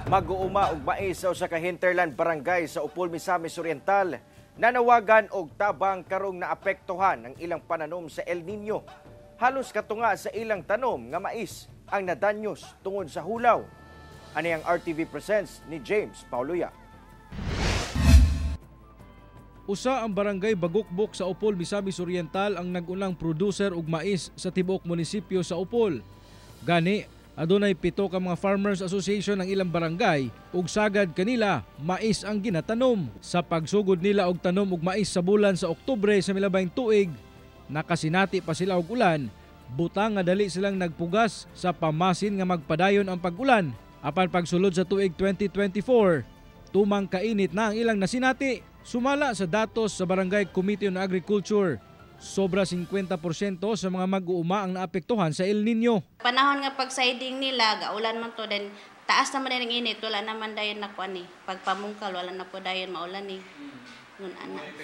Mag-uuma og mais sa usa ka hinterland barangay sa Upol, Misamis Oriental. Nanawagan og tabang karong naapektuhan ang ilang pananom sa El Nino. Halos katunga sa ilang tanom nga mais ang nadanyos tungod sa hulaw. Ani ang RTV Presents ni James Pauloya. Usa ang barangay Bagukbok sa Upol, Misamis Oriental ang nag-unang producer og mais sa tibuok munisipyo sa Upol. Gani, adunay 7 ka mga Farmers Association ng ilang barangay ug sagad kanila mais ang ginatanom. Sa pagsugod nila og tanom og mais sa bulan sa Oktubre sa milabayng tuig, nakasinati pa sila og ulan, butang nga dali silang nagpugas sa pamasin nga magpadayon ang pag-ulan. Apan pagsulod sa tuig 2024, tumang kainit na ang ilang nasinati. Sumala sa datos sa Barangay Committee on Agriculture, sobra 50% sa mga mag-uuma ang naapektuhan sa El Nino. Panahon nga pag-siding nila, gaulan man to, then taas naman din ang init, wala naman dayon na kuan ni. Pagpamungkal, wala na po dayon maulan ni.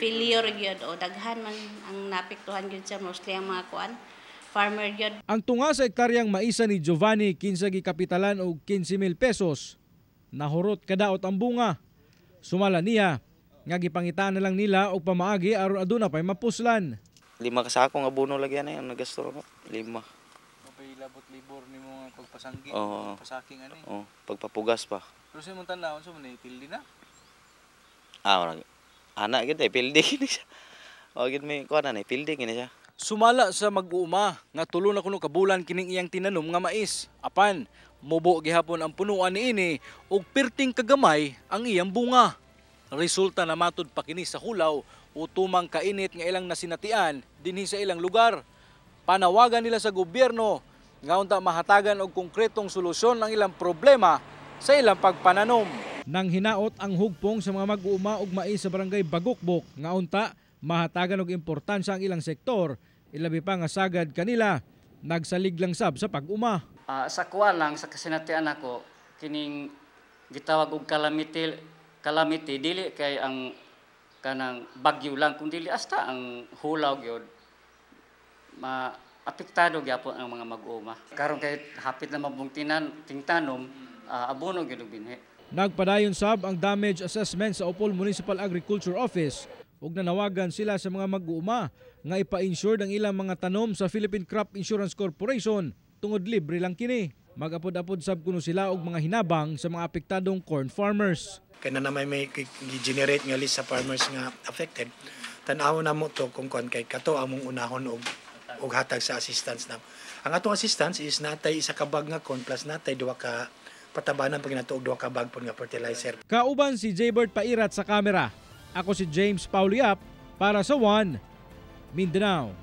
Failure gyud o daghan man ang naapektuhan gyud sa mostly ang mga kuan. Farmer gyud. Ang tunga sa hektaryang maisa ni Giovanni, 15 gikapitalan og 15,000 pesos. Nahurot kadaot ang bunga. Sumala niya nga gipangitaan na lang nila og pamaagi aron aduna pay mapuslan. 5 ka sako nga abono lagyan na yung nagasto ko. 5. Mapay labot libor ni mo pagpasanggi, pasaking ani. Oo, pagpapugas pa. Pero sa imong tanawon so man pildi na. Wala. Ana gid pildi kini siya. O gid may kuan na pildi kini siya. Sumala sa mag-uuma nga tulo na kuno ka bulan kining iyang tinanom nga mais. Apan mubo gihapon ang punuan niini og perting kagamay ang iyang bunga. Resulta na matud pa kini sa hulaw o tumang kainit nga ilang nasinatian dinhi sa ilang lugar. Panawagan nila sa gobyerno nga unta mahatagan og konkretong solusyon ang ilang problema sa ilang pagpananom. Nang hinaot ang hugpong sa mga mag-uuma og mais sa barangay Bagukbok nga unta mahatagan og importansya ang ilang sektor, ilabi pa nga sagad kanila nagsalig lang sab sa pag-uma. Sa kuha lang sa kasinatian ako kining gitawag og calamity dili kay ang kanang bagyo lang kun dili hasta ang hulaw gyud maapektado gyapon ang mga mag-uuma. Karon kay hapit na mabungtinan tingtanom abono gyud binhi. Nagpadayon sab ang damage assessment sa Upol Municipal Agriculture Office ug nanawagan sila sa mga mag-uuma nga ipa-insure ang ilang mga tanom sa Philippine Crop Insurance Corporation tungod libre lang kini. Mag-apod-apod sab kuno sila og mga hinabang sa mga apektadong corn farmers. Kaya na may generate nga list sa farmers nga affected. Tan-awon na mo to kung kay kato among unahon og hatag sa assistance na. Ang atong assistance is natay isa ka bag nga corn plus natay 2 ka patabanan pag nato og 2 ka bag pud nga fertilizer. Kauban si Jaybert Pairat sa kamera. Ako si James Pauliap para sa One Mindanao.